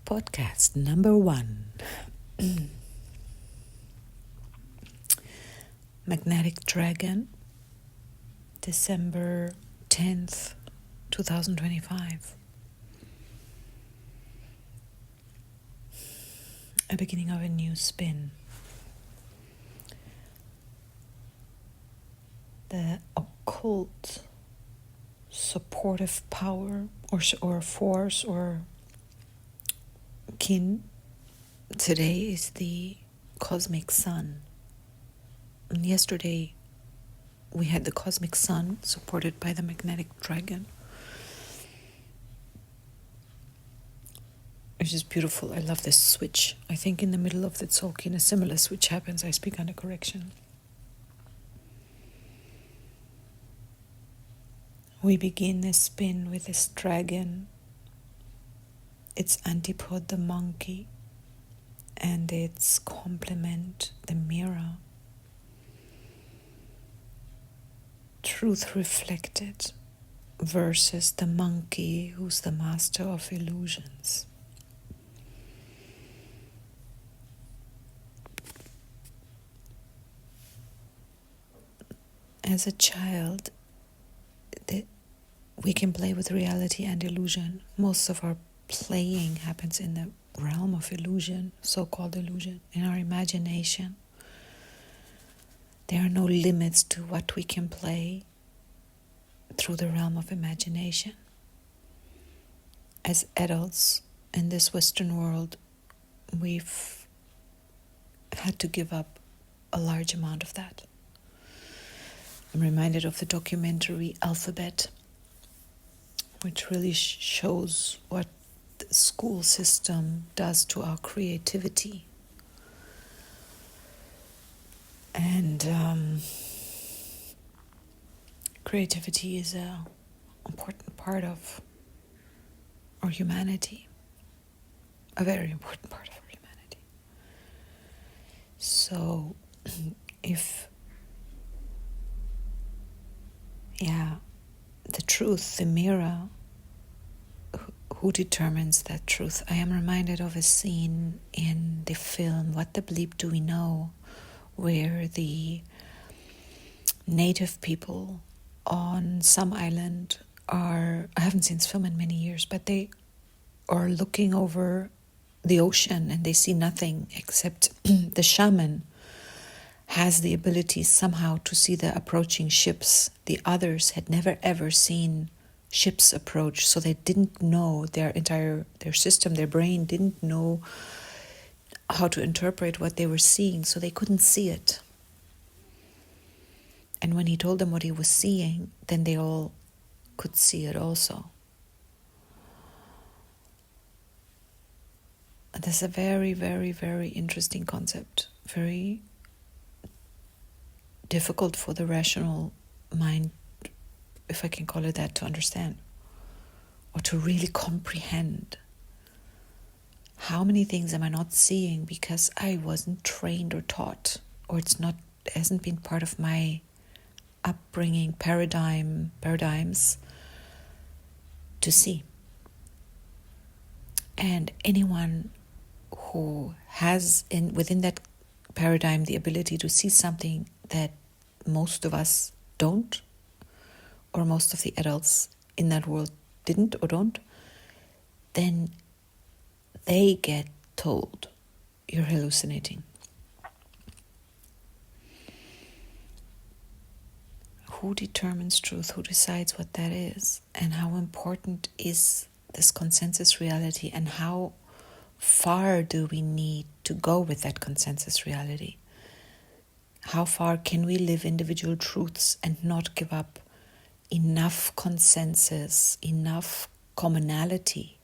Podcast number 1. Magnetic Dragon, December 10th, 2025. A beginning of a new spin. The occult supportive power or force or kin today is the cosmic sun. And yesterday we had the cosmic sun supported by the magnetic dragon, which is beautiful. I love this switch. I think in the middle of the Tzolk'in a similar switch happens. I speak under correction. We begin this spin with this dragon, its antipode the monkey, and its complement the mirror. Truth reflected versus the monkey who's the master of illusions. As a child, we can play with reality and illusion. Most of our playing happens in the realm of illusion, so-called illusion, in our imagination. There are no limits to what we can play through the realm of imagination. As adults in this Western world, we've had to give up a large amount of that. I'm reminded of the documentary Alphabet, which really shows what the school system does to our creativity. And creativity is an important part of our humanity, a very important part of our humanity. So if the truth, the mirror, who determines that truth? I am reminded of a scene in the film What the Bleep Do We Know, where the native people on some island I haven't seen this film in many years, but they are looking over the ocean and they see nothing except the shaman has the ability somehow to see the approaching ships. The others had never ever seen ships approach, so they didn't know their system, their brain didn't know how to interpret what they were seeing, so they couldn't see it. And when he told them what he was seeing, then they all could see it also. And that's a very, very, very interesting concept. Very difficult for the rational mind, if I can call it that, to understand or to really comprehend. How many things am I not seeing because I wasn't trained or taught, or it hasn't been part of my upbringing paradigms to see. And anyone who has within that paradigm the ability to see something that most of us don't, or most of the adults in that world didn't or don't, then they get told you're hallucinating. Who determines truth? Who decides what that is? And how important is this consensus reality? And how far do we need to go with that consensus reality? How far can we live individual truths and not give up enough consensus, enough commonality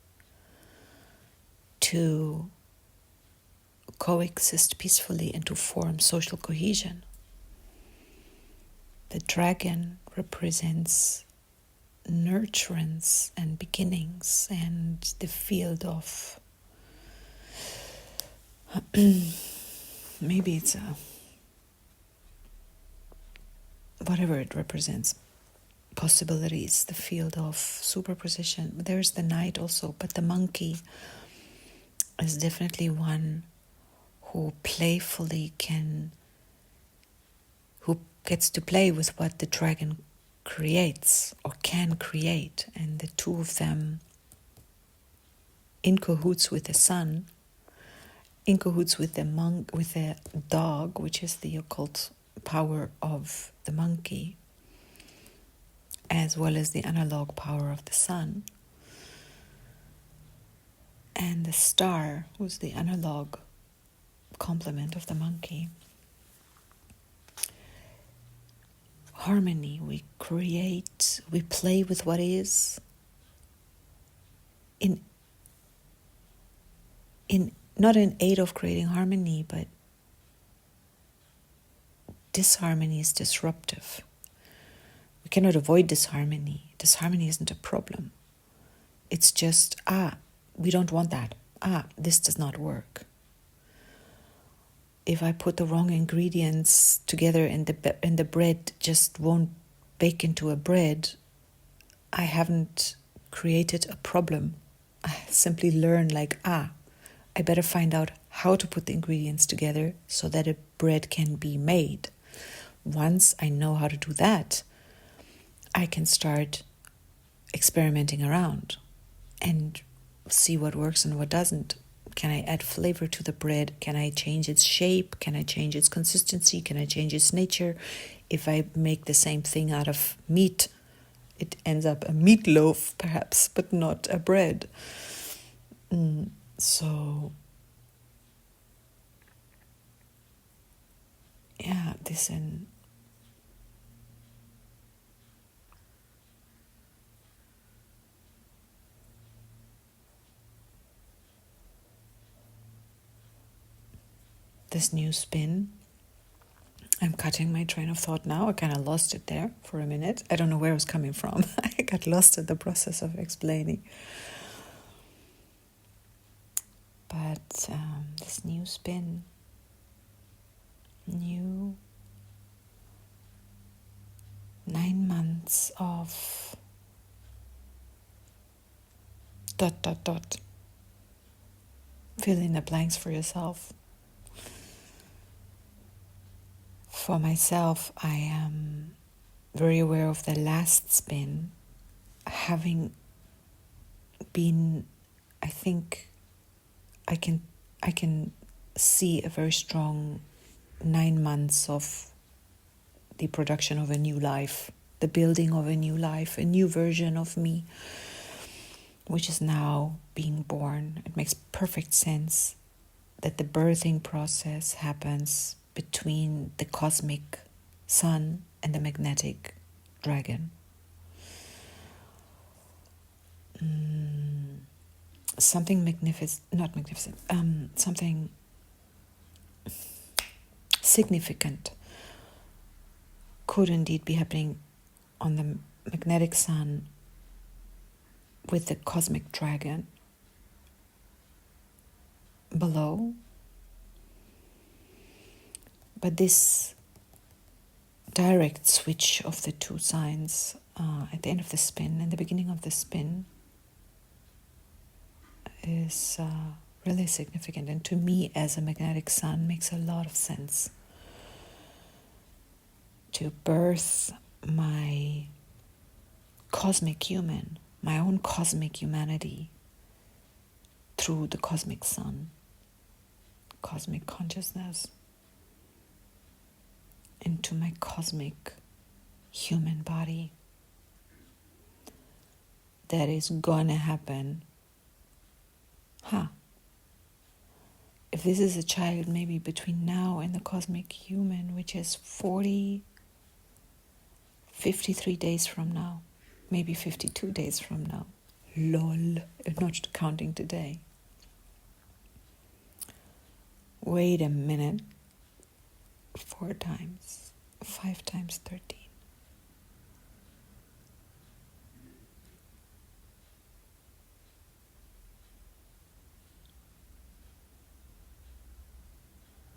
to coexist peacefully and to form social cohesion? The dragon represents nurturance and beginnings and the field of maybe it's whatever it represents, possibilities, the field of superposition. There's the knight also, but the monkey is definitely one who who gets to play with what the dragon creates or can create, and the two of them in cahoots with the sun, in cahoots with with the dog, which is the occult power of the monkey, as well as the analog power of the sun, and the star, who's the analog complement of the monkey. Harmony, we create, we play with what is in not in aid of creating harmony, but disharmony is disruptive. We cannot avoid disharmony. Disharmony isn't a problem. It's just, we don't want that. This does not work. If I put the wrong ingredients together and the bread just won't bake into a bread, I haven't created a problem. I simply learn I better find out how to put the ingredients together so that a bread can be made. Once I know how to do that, I can start experimenting around and see what works and what doesn't. Can I add flavor to the bread? Can I change its shape? Can I change its consistency? Can I change its nature? If I make the same thing out of meat, it ends up a meatloaf, perhaps, but not a bread. So, yeah, this new spin. I'm cutting my train of thought now. I kind of lost it there for a minute. I don't know where it was coming from. I got lost in the process of explaining. But this new spin, new 9 months of ... Fill in the blanks for yourself. For myself, I am very aware of the last spin, having been, I think I can see a very strong 9 months of the production of a new life, the building of a new life, a new version of me, which is now being born. It makes perfect sense that the birthing process happens between the cosmic sun and the magnetic dragon. Something something significant could indeed be happening on the magnetic sun with the cosmic dragon below. But this direct switch of the two signs at the end of the spin and the beginning of the spin is really significant, and to me as a magnetic sun makes a lot of sense to birth my cosmic human, my own cosmic humanity through the cosmic sun, cosmic consciousness, into my cosmic human body. That is gonna happen. If this is a child, maybe between now and the cosmic human, which is 53 days from now, maybe 52 days from now. Lol, not counting today. Wait a minute. 4 times, 5 times 13.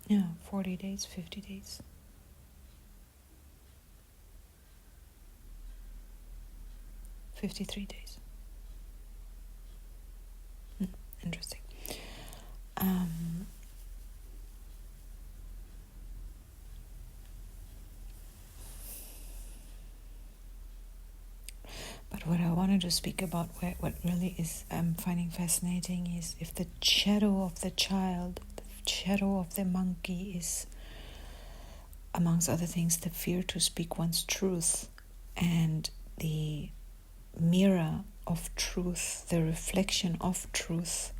Yeah, 40 days, 50 days. 53 days. Interesting. But what I wanted to speak about, what really is I'm finding fascinating, is if the shadow of the child, the shadow of the monkey is, amongst other things, the fear to speak one's truth, and the mirror of truth, the reflection of truth,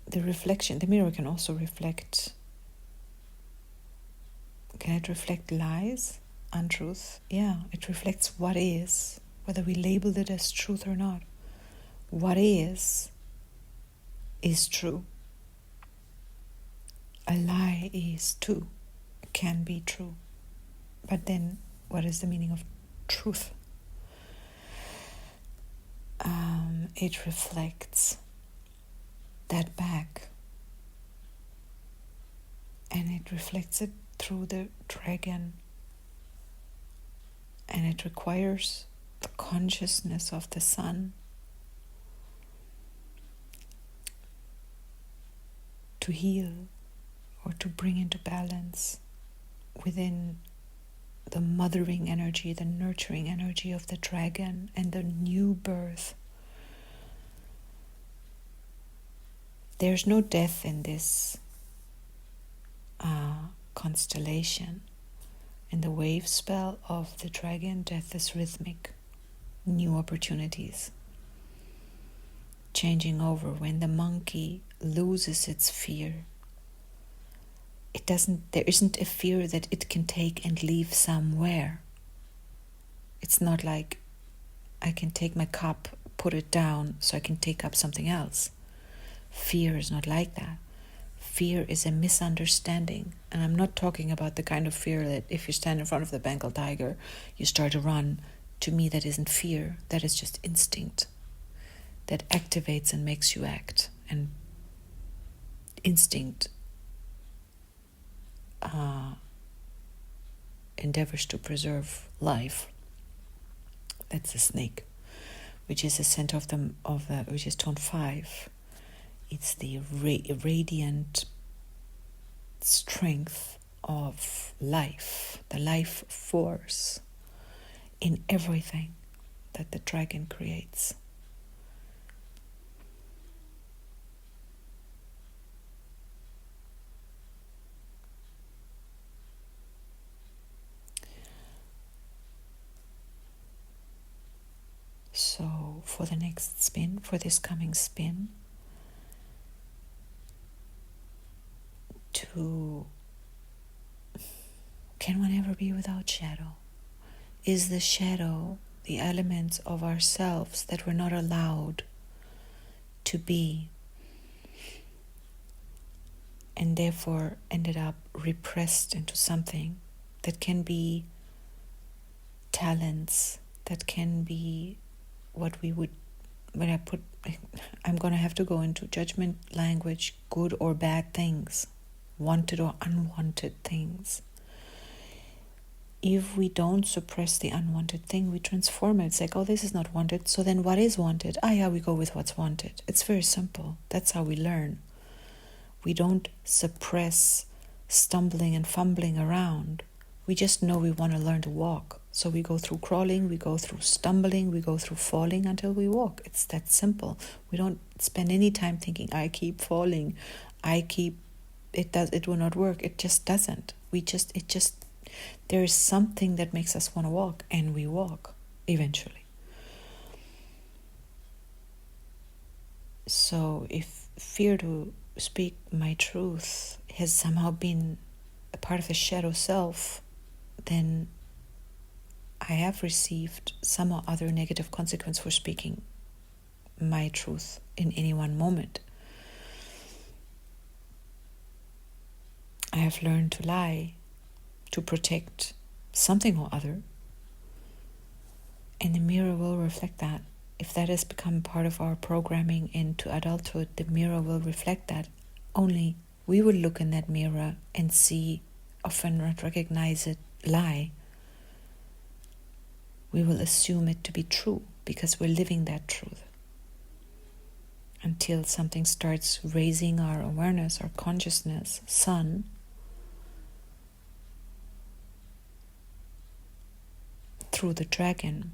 the mirror can also reflect, can it reflect lies, untruth? Yeah, it reflects what is, whether we label it as truth or not. What is true. A lie is too, can be true. But then, what is the meaning of truth? It reflects that back, and it reflects it through the dragon, and it requires the consciousness of the sun to heal or to bring into balance within the mothering energy, the nurturing energy of the dragon, and the new birth. There's no death in this constellation. In the wave spell of the dragon, death is rhythmic. New opportunities. Changing over. When the monkey loses its fear, there isn't a fear that it can take and leave somewhere. It's not like I can take my cup, put it down so I can take up something else. Fear is not like that. Fear is a misunderstanding. And I'm not talking about the kind of fear that if you stand in front of the Bengal tiger, you start to run. To me, that isn't fear. That is just instinct that activates and makes you act. And instinct endeavors to preserve life. That's the snake, which is the center which is tone 5. It's the radiant strength of life, the life force in everything that the dragon creates. So for the next spin, for this coming spin, can one ever be without shadow? Is the shadow the elements of ourselves that we're not allowed to be, and therefore ended up repressed into something that can be talents, that can be what we would, I'm going to have to go into judgment language, good or bad things, wanted or unwanted things. If we don't suppress the unwanted thing, we transform it. It's like, oh, this is not wanted, so then what is wanted? Yeah, we go with what's wanted. It's very simple. That's how we learn. We don't suppress stumbling and fumbling around. We just know we want to learn to walk. So we go through crawling, we go through stumbling, we go through falling until we walk. It's that simple. We don't spend any time thinking, I keep falling, it will not work. It just doesn't. There is something that makes us want to walk, and we walk eventually. So if fear to speak my truth has somehow been a part of the shadow self, then I have received some or other negative consequence for speaking my truth in any one moment. I have learned to lie, to protect something or other, and the mirror will reflect that. If that has become part of our programming into adulthood, the mirror will reflect that. Only we will look in that mirror and see, often not recognize it, lie. We will assume it to be true because we're living that truth. until something starts raising our awareness, our consciousness, sun, through the dragon.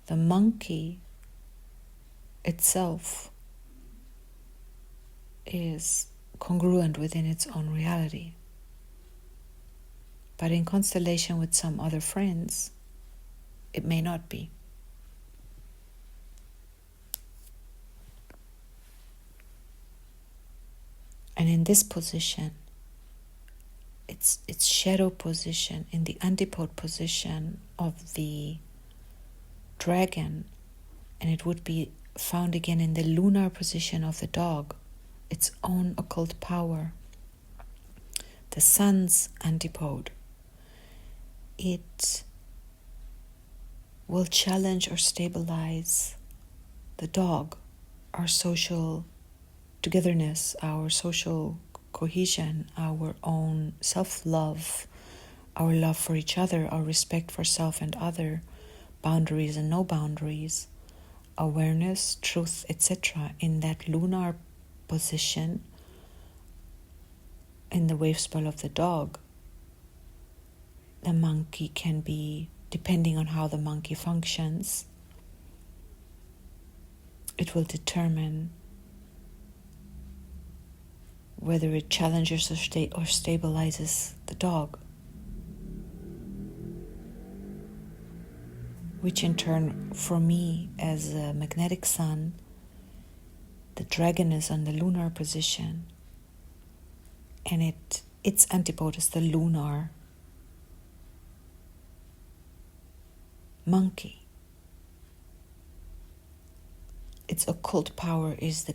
The monkey itself is congruent within its own reality. But in constellation with some other friends, it may not be. And in this position, its shadow position, in the antipode position of the dragon, and it would be found again in the lunar position of the dog, its own occult power, the sun's antipode. It will challenge or stabilize the dog, our social togetherness, our social cohesion, our own self-love, our love for each other, our respect for self and other, boundaries and no boundaries, awareness, truth, etc. In that lunar position, in the wave spell of the dog, the monkey can be, depending on how the monkey functions, it will determine whether it challenges or stabilizes the dog, which in turn, for me, as a magnetic sun, the dragon is on the lunar position, and its antipode is the lunar monkey. Its occult power is the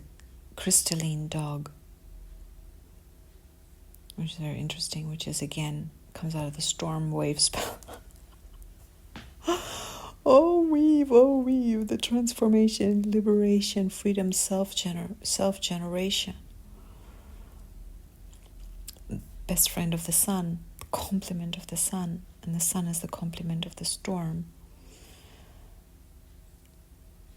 crystalline dog, which is very interesting, which is again, comes out of the storm wave spell. Oh weave, the transformation, liberation, freedom, self-generation. Best friend of the sun, complement of the sun, and the sun is the complement of the storm.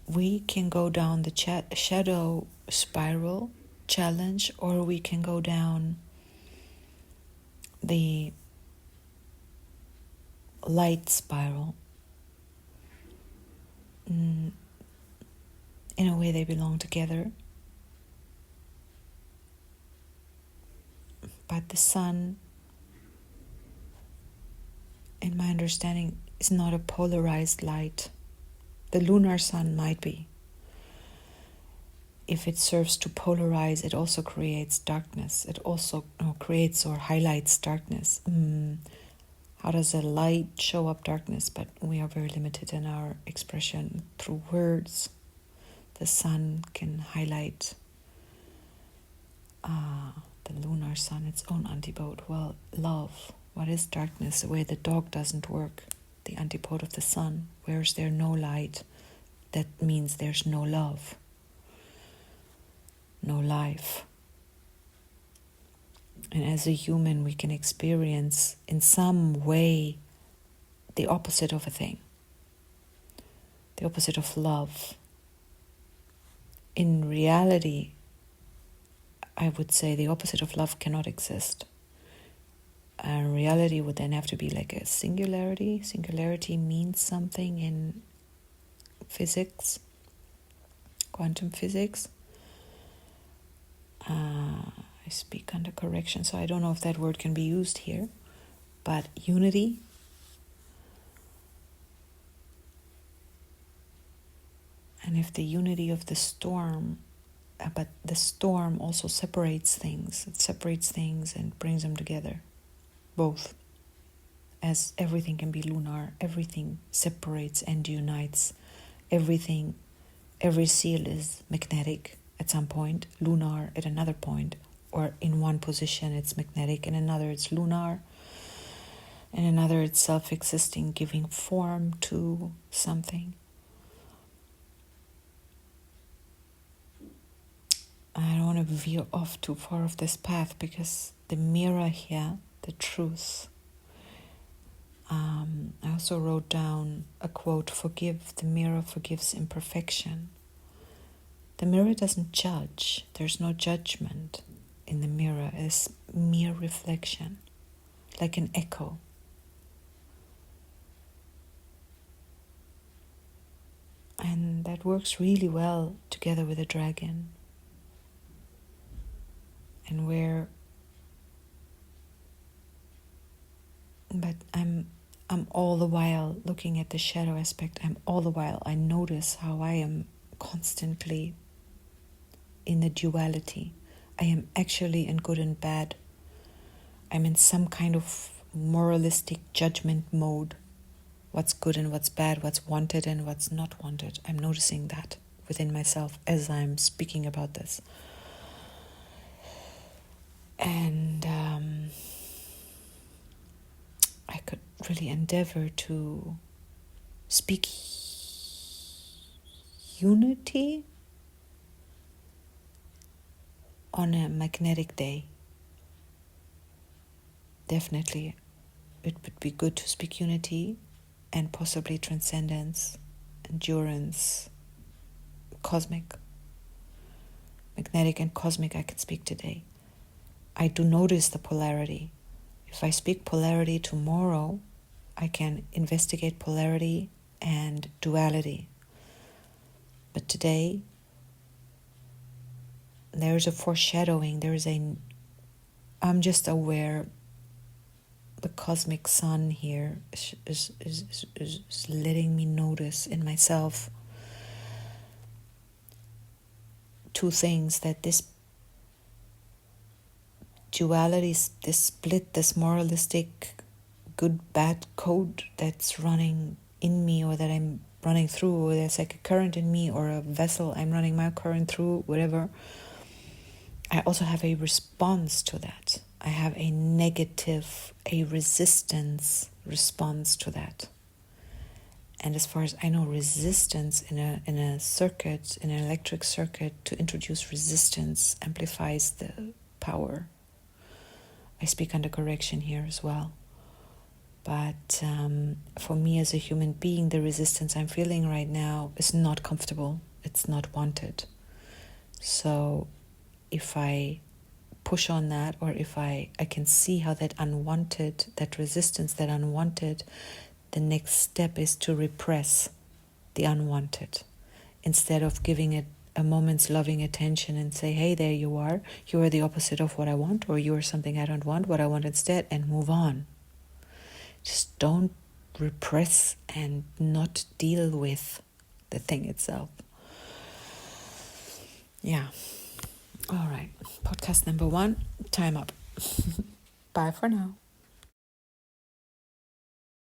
We can go down the shadow spiral, challenge, or we can go down the light spiral. In a way, they belong together. But the sun, in my understanding, is not a polarized light. The lunar sun might be. If it serves to polarize, it also creates darkness. It also creates or highlights darkness. How does a light show up darkness? But we are very limited in our expression through words. The sun can highlight the lunar sun, its own antipode. Well, love. What is darkness? The way the dog doesn't work. The antipode of the sun. Where is there no light? That means there's no love, no life. And as a human, we can experience in some way the opposite of a thing, the opposite of love. In reality, I would say the opposite of love cannot exist. And reality would then have to be like a singularity. Singularity means something in physics, quantum physics. I speak under correction, so I don't know if that word can be used here. But unity, and if the unity of the storm, but the storm also separates things. It separates things and brings them together. Both. As everything can be lunar, everything separates and unites. Everything, every seal is magnetic at some point, lunar at another point, or in one position it's magnetic, in another it's lunar, in another it's self-existing, giving form to something. I don't want to veer off too far of this path, because the mirror here, the truth, I also wrote down a quote, "Forgive, the mirror forgives imperfection." The mirror doesn't judge. There's no judgment in the mirror. It's mere reflection, like an echo. And that works really well together with a dragon. And but I'm all the while looking at the shadow aspect. I notice how I am constantly in the duality. I am actually in good and bad. I'm in some kind of moralistic judgment mode. What's good and what's bad, what's wanted and what's not wanted. I'm noticing that within myself as I'm speaking about this. And I could really endeavor to speak unity on a magnetic day. Definitely, it would be good to speak unity and possibly transcendence, endurance, cosmic. Magnetic and cosmic I can speak today. I do notice the polarity. If I speak polarity tomorrow, I can investigate polarity and duality. But today, there is a foreshadowing. I'm just aware the cosmic sun here is letting me notice in myself two things, that this duality, this split, this moralistic good-bad code that's running in me, or that I'm running through, or there's like a current in me, or a vessel I'm running my current through, whatever. I also have a response to that. I have a negative, a resistance response to that. And as far as I know, resistance in a circuit, in an electric circuit, to introduce resistance amplifies the power. I speak under correction here as well. But for me as a human being, the resistance I'm feeling right now is not comfortable. It's not wanted. So if I push on that, or if I can see how that unwanted, that resistance, that unwanted, the next step is to repress the unwanted instead of giving it a moment's loving attention and say, hey, there you are the opposite of what I want, or you are something I don't want, what I want instead, and move on. Just don't repress and not deal with the thing itself. Yeah. All right. Podcast number 1, time up. Bye for now.